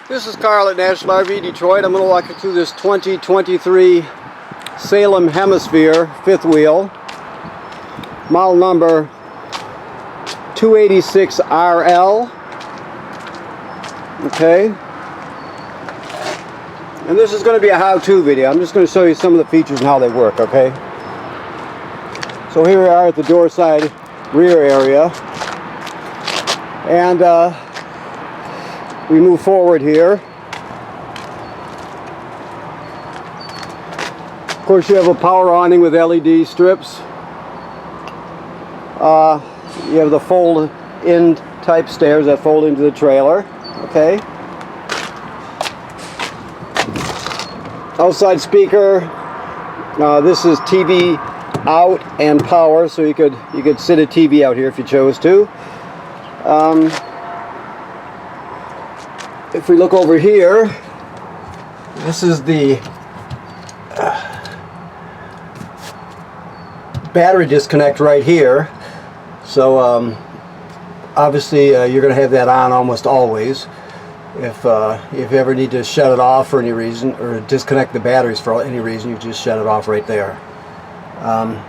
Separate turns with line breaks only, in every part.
This is Carl at National RV Detroit. I'm going to walk you through this 2023 Salem Hemisphere fifth wheel, model number 286RL. Okay, and this is going to be a how-to video. I'm just going to show you some of the features and how they work. Okay, so here we are at the door side rear area, and we move forward here. Of course, you have a power awning with LED strips. You have the fold-in type stairs that fold into the trailer. Okay. Outside speaker. This is TV out and power, so you could sit a TV out here if you chose to. If we look over here, this is the battery disconnect right here. So obviously you're going to have that on almost always. If you ever need to shut it off for any reason, or disconnect the batteries for any reason, you just shut it off right there.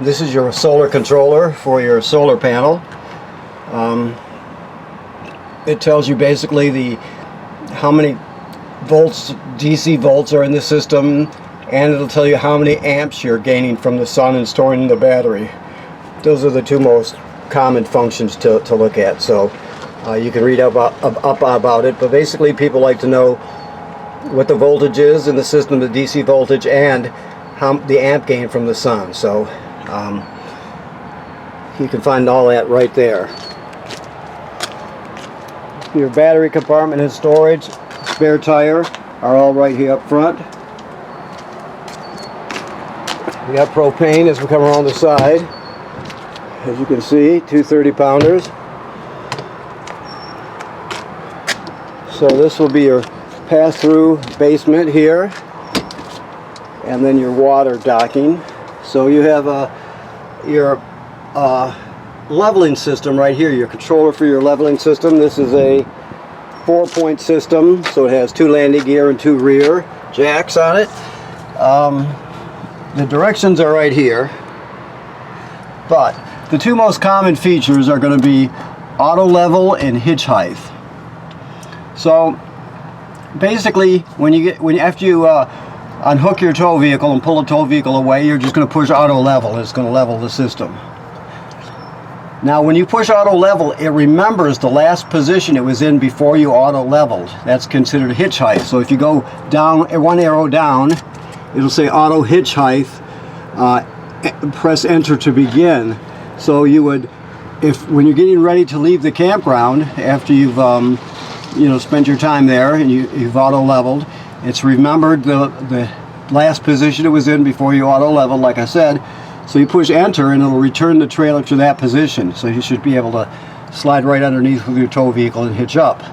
This is your solar controller for your solar panel. It tells you basically how many volts, DC volts, are in the system, and it'll tell you how many amps you're gaining from the sun and storing in the battery. Those are the two most common functions to look at. So you can read up about it, but basically people like to know what the voltage is in the system, the DC voltage, and how the amp gain from the sun. So you can find all that right there. Your battery compartment and storage, spare tire are all right here up front. We got propane as we come around the side. As you can see, two 30-pounders. So this will be your pass-through basement here, and then your water docking. So you have your leveling system right here, your controller for your leveling system. This is a 4-point system, so it has 2 landing gear and 2 rear jacks on it. The directions are right here, but the two most common features are going to be auto level and hitch height. So basically, after you unhook your tow vehicle and pull the tow vehicle away, you're just going to push auto level, and it's going to level the system. Now when you push auto level, it remembers the last position it was in before you auto leveled. That's considered hitch height. So if you go down, one arrow down, it'll say auto hitch height, press enter to begin. So you would, when you're getting ready to leave the campground, after you've spent your time there and you've auto leveled, it's remembered the last position it was in before you auto leveled, like I said. So you push enter and it'll return the trailer to that position. So you should be able to slide right underneath with your tow vehicle and hitch up.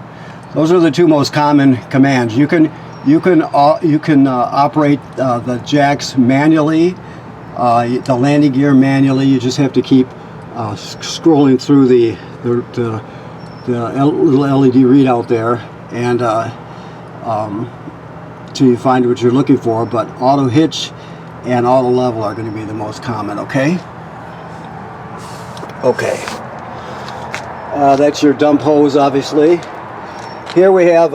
Those are the two most common commands. You can operate the jacks manually, the landing gear manually. You just have to keep scrolling through the little LED readout there, and till you find what you're looking for. But auto hitch and auto level are going to be the most common. Okay. That's your dump hose, obviously. Here we have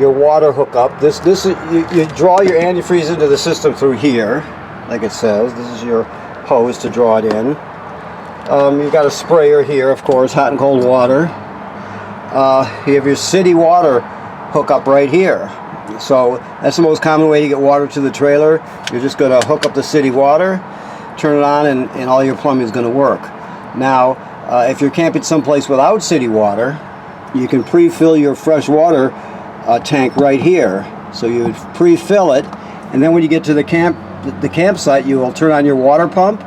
your water hookup. This is you draw your antifreeze into the system through here, like it says. This is your hose to draw it in. You've got a sprayer here, of course, hot and cold water. You have your city water hookup right here. So that's the most common way to get water to the trailer. You're just going to hook up the city water, turn it on, and all your plumbing is going to work. Now, if you're camping someplace without city water, you can pre-fill your fresh water tank right here. So you would pre-fill it, and then when you get to the campsite, you will turn on your water pump,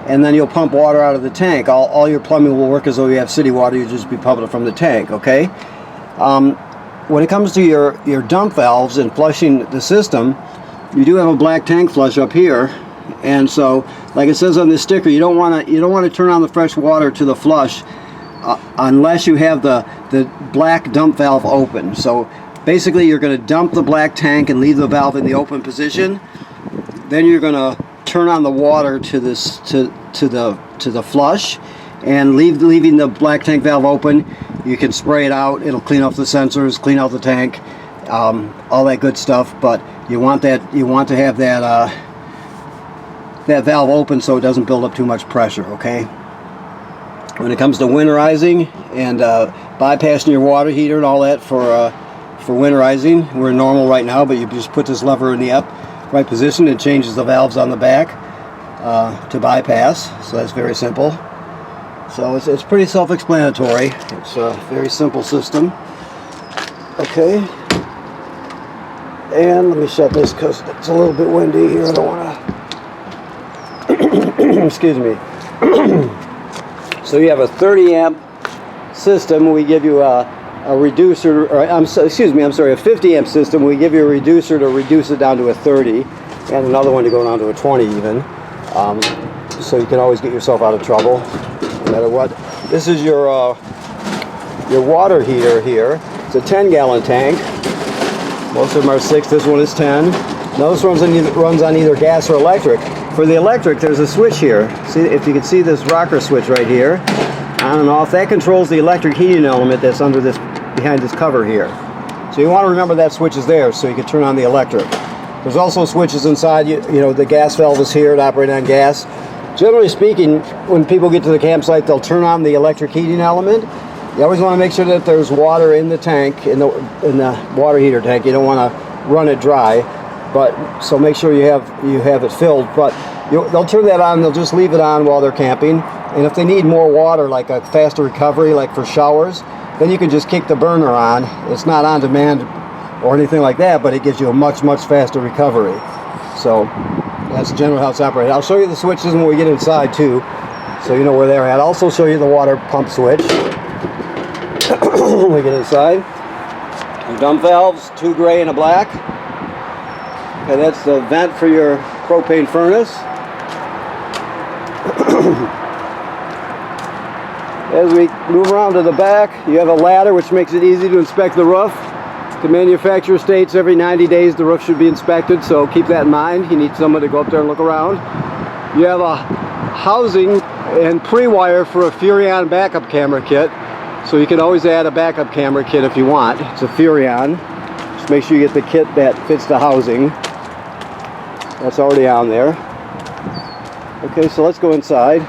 and then you'll pump water out of the tank. All your plumbing will work as though you have city water. You'll just be pumping it from the tank. Okay. When it comes to your dump valves and flushing the system, you do have a black tank flush up here, and so like it says on this sticker, you don't want to turn on the fresh water to the flush unless you have the black dump valve open. So basically you're going to dump the black tank and leave the valve in the open position. Then you're going to turn on the water to this to the flush, and leaving the black tank valve open. You can spray it out. It'll clean off the sensors, clean out the tank, all that good stuff. But you want to have that that valve open so it doesn't build up too much pressure. Okay. When it comes to winterizing and bypassing your water heater and all that for winterizing, we're normal right now, but you just put this lever in the upright position. It changes the valves on the back to bypass. So that's very simple. So it's pretty self-explanatory. It's a very simple system. Okay. And let me shut this because it's a little bit windy here. I don't want to. Excuse me. So you have a 30 amp system. We give you a reducer, or a 50 amp system. We give you a reducer to reduce it down to a 30, and another one to go down to a 20 even. So you can always get yourself out of trouble, no matter what. This is your water heater here. It's a 10-gallon tank. Most of them are 6. This one is 10. Now this runs on either gas or electric. For the electric, there's a switch here. See, if you can see this rocker switch right here, on and off, that controls the electric heating element that's under this, behind this cover here. So you want to remember that switch is there so you can turn on the electric. There's also switches inside. You know, the gas valve is here to operate on gas. Generally speaking, when people get to the campsite, they'll turn on the electric heating element. You always want to make sure that there's water in the tank, in the water heater tank. You don't want to run it dry. But so make sure you have it filled. But they'll turn that on. They'll just leave it on while they're camping. And if they need more water, like a faster recovery, like for showers, then you can just kick the burner on. It's not on demand or anything like that, but it gives you a much faster recovery. So that's generally how it's operated. I'll show you the switches when we get inside too, so you know where they're at. I'll also show you the water pump switch when we get inside. Your dump valves, 2 gray and a black. Okay, that's the vent for your propane furnace. As we move around to the back, you have a ladder which makes it easy to inspect the roof. The manufacturer states every 90 days the roof should be inspected, so keep that in mind. You need someone to go up there and look around. You have a housing and pre-wire for a Furrion backup camera kit, so you can always add a backup camera kit if you want. It's a Furrion. Just make sure you get the kit that fits the housing. That's already on there. Okay, so let's go inside.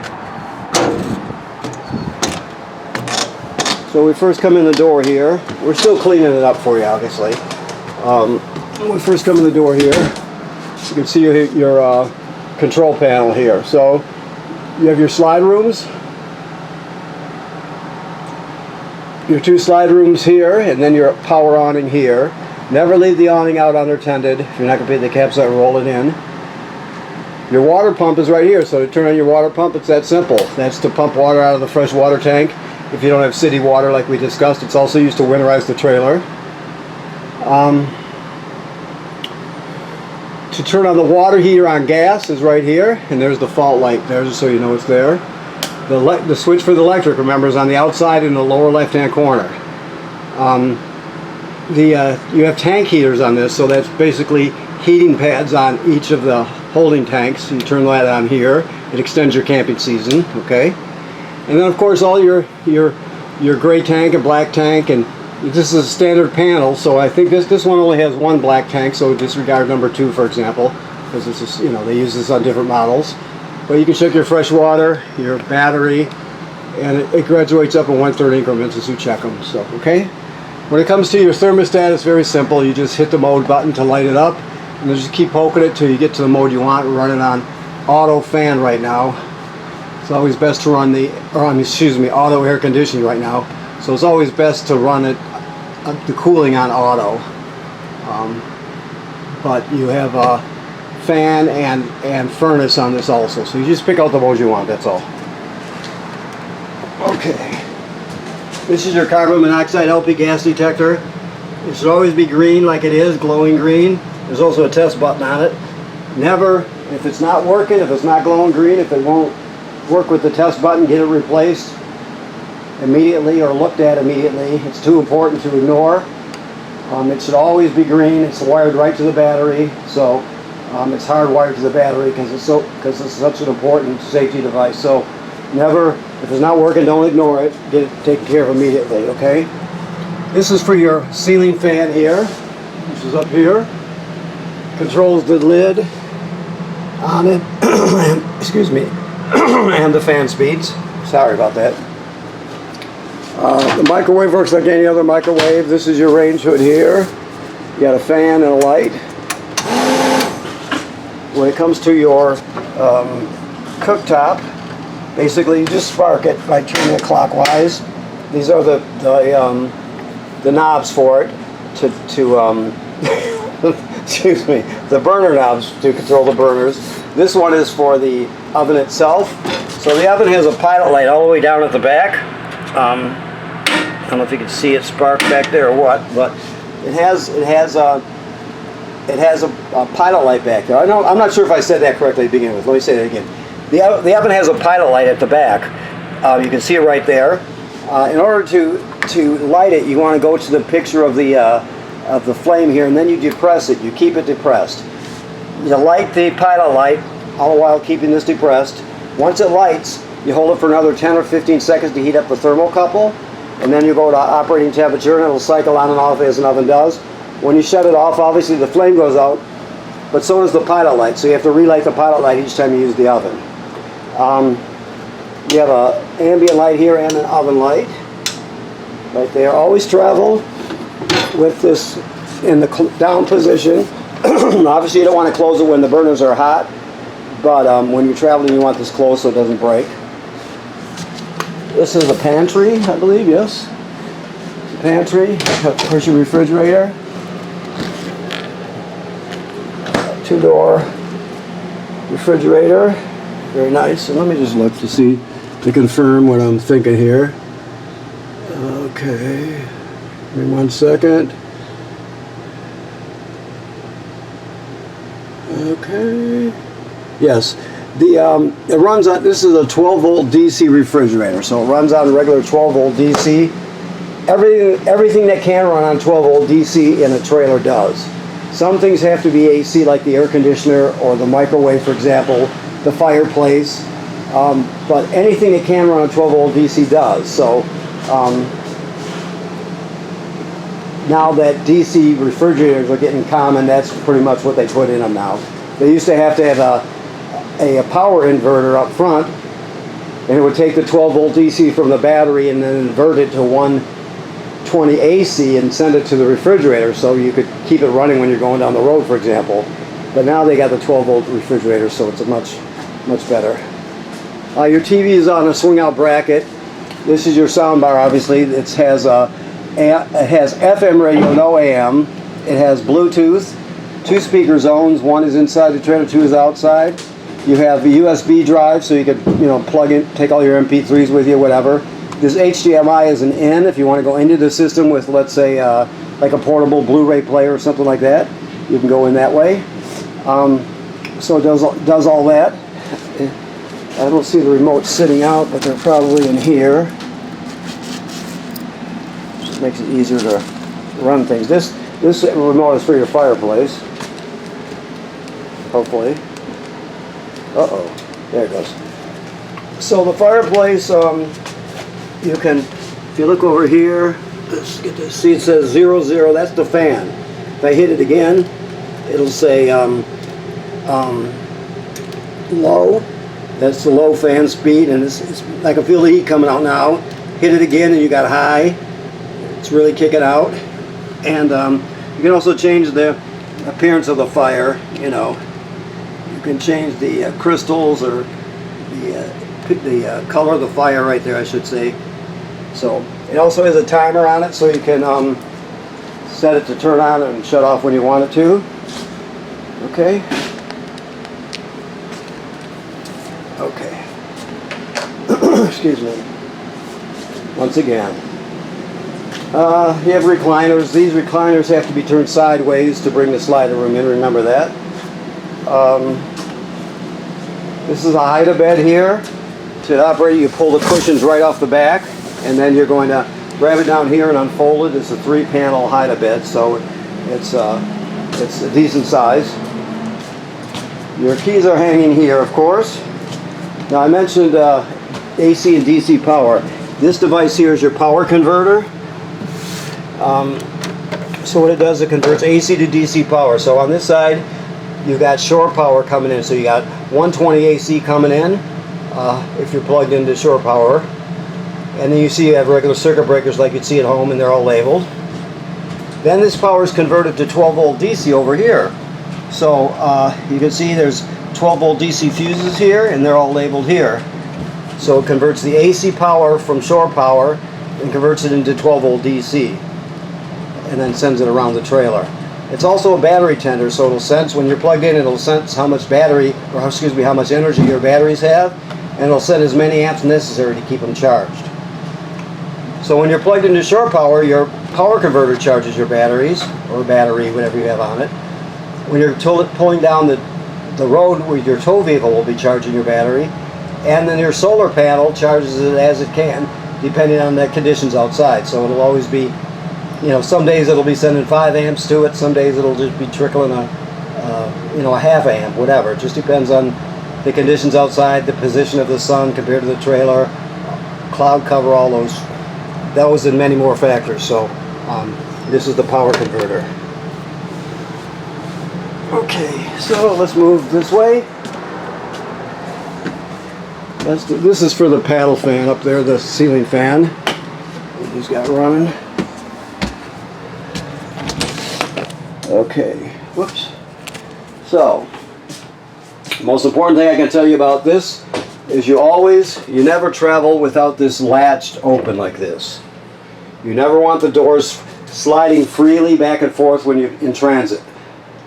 So we first come in the door here. We're still cleaning it up for you, obviously. When we first come in the door here, you can see your control panel here. So you have your slide rooms. Your 2 slide rooms here, and then your power awning here. Never leave the awning out unattended. If you're not going to be at the campsite, roll it in. Your water pump is right here, so to turn on your water pump, it's that simple. That's to pump water out of the fresh water tank. If you don't have city water like we discussed, it's also used to winterize the trailer. To turn on the water heater on gas is right here, and there's the fault light there, just so you know it's there. The switch for the electric, remember, is on the outside in the lower left-hand corner. You have tank heaters on this, so that's basically heating pads on each of the holding tanks. You turn that on here. It extends your camping season, okay? And then of course all your gray tank and black tank, and this is a standard panel, so I think this one only has 1 black tank, so disregard number 2, for example, because this is, you know, they use this on different models. But you can check your fresh water, your battery, and it graduates up in 1/3 increments as you check them. So okay. When it comes to your thermostat, it's very simple. You just hit the mode button to light it up, and then just keep poking it till you get to the mode you want. We're running on auto fan right now. It's always best to run auto air conditioning right now. So it's always best to run it, the cooling on auto. But you have a fan and furnace on this also. So you just pick out the modes you want, that's all. Okay. This is your carbon monoxide LP gas detector. It should always be green like it is, glowing green. There's also a test button on it. Never, if it's not working, if it's not glowing green, if it won't work with the test button, get it replaced. immediately or looked at immediately. It's too important to ignore. It should always be green. It's wired right to the battery, so it's hardwired to the battery because it's such an important safety device. So never, if it's not working, don't ignore it. Get it taken care of immediately, okay? This is for your ceiling fan here. This is up here. Controls the lid on it, excuse me, and the fan speeds. Sorry about that. The microwave works like any other microwave. This is your range hood here. You got a fan and a light. When it comes to your cooktop, basically you just spark it by turning it clockwise. These are the knobs for it to excuse me, the burner knobs to control the burners. This one is for the oven itself. So the oven has a pilot light all the way down at the back. I don't know if you can see it spark back there or what, but it has a pilot light back there. I'm not sure if I said that correctly to begin with. Let me say that again. The oven has a pilot light at the back. You can see it right there. In order to light it, you want to go to the picture of the flame here, and then you depress it. You keep it depressed. You light the pilot light, all the while keeping this depressed. Once it lights, you hold it for another 10 or 15 seconds to heat up the thermocouple, and then you go to operating temperature, and it'll cycle on and off as an oven does. When you shut it off, obviously the flame goes out, but so does the pilot light, so you have to relight the pilot light each time you use the oven. You have an ambient light here and an oven light right there. Always travel with this in the down position. Obviously you don't want to close it when the burners are hot, but when you're traveling you want this closed so it doesn't break. This is a pantry, I believe, yes. Pantry, of course your refrigerator. Two-door refrigerator, very nice. And let me just look to see, to confirm what I'm thinking here. Okay, give me 1 second. Okay, yes, it runs on, this is a 12-volt DC refrigerator, so it runs on regular 12-volt DC. Everything that can run on 12-volt DC in a trailer does. Some things have to be AC, like the air conditioner or the microwave, for example, the fireplace, but anything that can run on 12-volt DC does. So now that DC refrigerators are getting common, that's pretty much what they put in them now. They used to have a power inverter up front, and it would take the 12-volt DC from the battery and then invert it to 120 AC and send it to the refrigerator so you could keep it running when you're going down the road, for example. But now they got the 12-volt refrigerator, so it's a much better. Your TV is on a swing-out bracket. This is your sound bar, obviously. It has FM radio, no AM. It has Bluetooth, 2 speaker zones. One is inside the trailer, 2 is outside. You have a USB drive, so you could plug in, take all your MP3s with you, whatever. This HDMI is an in if you want to go into the system with, let's say, like a portable Blu-ray player or something like that. You can go in that way. So it does all that. I don't see the remote sitting out, but they're probably in here. Just makes it easier to run things. This remote is for your fireplace. Hopefully. Uh-oh. There it goes. So the fireplace, you can, if you look over here, let's get this, see it says 00, that's the fan. If I hit it again, it'll say low. That's the low fan speed, and I can feel the heat coming out now. Hit it again and you got high. It's really kicking out. And you can also change the appearance of the fire. You can change the crystals or the color of the fire right there, I should say. So it also has a timer on it, so you can set it to turn on and shut off when you want it to. Okay. Okay. Excuse me. Once again. You have recliners. These recliners have to be turned sideways to bring the slider room in. Remember that. This is a hide-a-bed here. To operate, you pull the cushions right off the back. and then you're going to grab it down here and unfold it. It's a 3-panel hide-a-bed, so it's a decent size. Your keys are hanging here, of course. Now I mentioned AC and DC power. This device here is your power converter. So what it does, it converts AC to DC power. So on this side, you got shore power coming in. So you got 120 AC coming in if you're plugged into shore power. And then you see you have regular circuit breakers like you'd see at home, and they're all labeled. Then this power is converted to 12 volt DC over here. So you can see there's 12 volt DC fuses here, and they're all labeled here. So it converts the AC power from shore power and converts it into 12 volt DC, and then sends it around the trailer. It's also a battery tender, so it'll sense when you're plugged in. It'll sense how much battery, or excuse me, how much energy your batteries have, and it'll set as many amps necessary to keep them charged. So when you're plugged into shore power, your power converter charges your batteries, or battery, whatever you have on it. When you're pulling down the road with your tow vehicle, will be charging your battery, and then your solar panel charges it as it can, depending on the conditions outside. So it'll always be, you know, some days it'll be sending 5 amps to it, some days it'll just be trickling a half amp, whatever. It just depends on the conditions outside, the position of the sun compared to the trailer, cloud cover, all those and many more factors. So this is the power converter. Okay, so let's move this way. This is for the paddle fan up there, the ceiling fan. We just got running. Okay, whoops. So, most important thing I can tell you about this is you never travel without this latched open like this. You never want the doors sliding freely back and forth when you're in transit.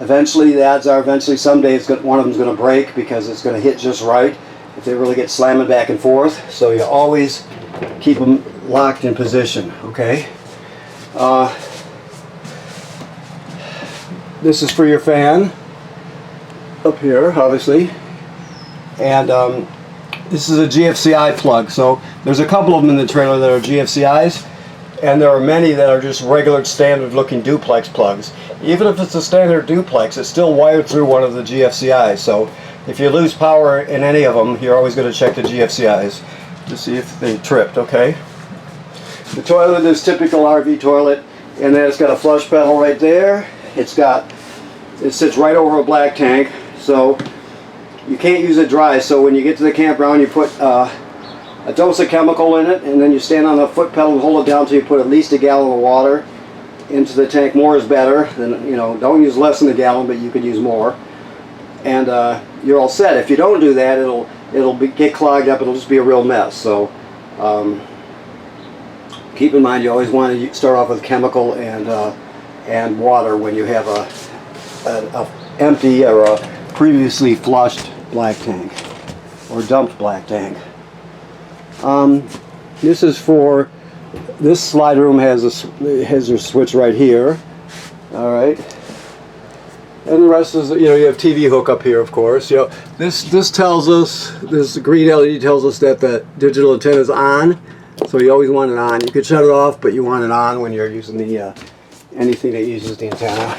Eventually, the odds are someday one of them's going to break because it's going to hit just right if they really get slamming back and forth. So you always keep them locked in position, okay? This is for your fan up here, obviously. And this is a GFCI plug. So there's a couple of them in the trailer that are GFCIs, and there are many that are just regular standard looking duplex plugs. Even if it's a standard duplex, it's still wired through one of the GFCIs. So if you lose power in any of them, you're always going to check the GFCIs to see if they tripped, okay? The toilet is typical RV toilet, and then it's got a flush pedal right there. It sits right over a black tank, so you can't use it dry. So when you get to the campground, you put a dose of chemical in it, and then you stand on the foot pedal and hold it down until you put at least a gallon of water into the tank. More is better. Than, you know, don't use less than a gallon, but you could use more. And you're all set. If you don't do that, it'll get clogged up. It'll just be a real mess. So keep in mind, you always want to start off with chemical and water when you have a empty or a previously flushed black tank or dumped black tank. This slide room has a switch right here. All right. And the rest is, you have TV hookup here, of course. This tells us, this green LED tells us that the digital antenna is on. So you always want it on. You could shut it off, but you want it on when you're using the anything that uses the antenna.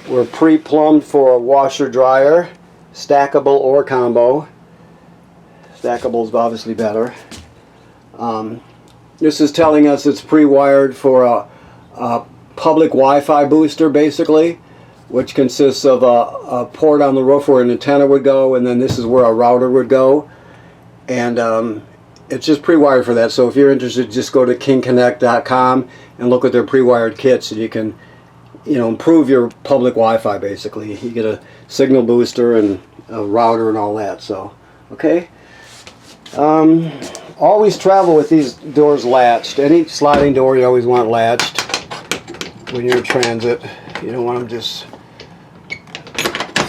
We're pre-plumbed for a washer dryer, stackable or combo. Stackable is obviously better. This is telling us it's pre-wired for a public Wi-Fi booster, basically, which consists of a port on the roof where an antenna would go, and then this is where a router would go. And it's just pre-wired for that. So if you're interested, just go to kingconnect.com and look at their pre-wired kits, and you can improve your public Wi-Fi. Basically, you get a signal booster and a router and all that. So okay. Always travel with these doors latched. Any sliding door you always want latched when you're in transit. You don't want them just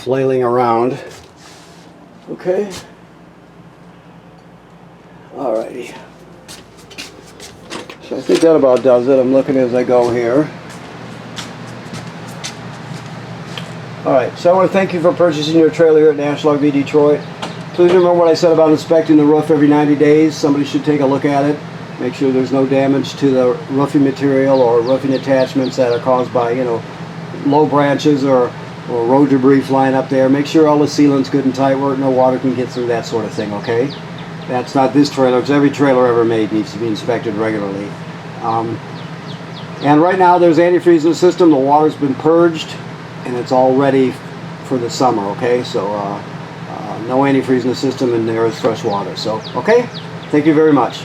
flailing around. Okay. Alrighty. So I think that about does it. I'm looking as I go here. Alright, so I want to thank you for purchasing your trailer here at National RV Detroit. Please remember what I said about inspecting the roof every 90 days. Somebody should take a look at it. Make sure there's no damage to the roofing material or roofing attachments that are caused by, you know, low branches or road debris flying up there. Make sure all the sealant's good and tight where no water can get through, that sort of thing, okay? That's not this trailer. It's every trailer ever made needs to be inspected regularly. And right now there's antifreeze in the system. The water's been purged and it's all ready for the summer, okay? So no antifreeze in the system and there is fresh water. So, okay? Thank you very much.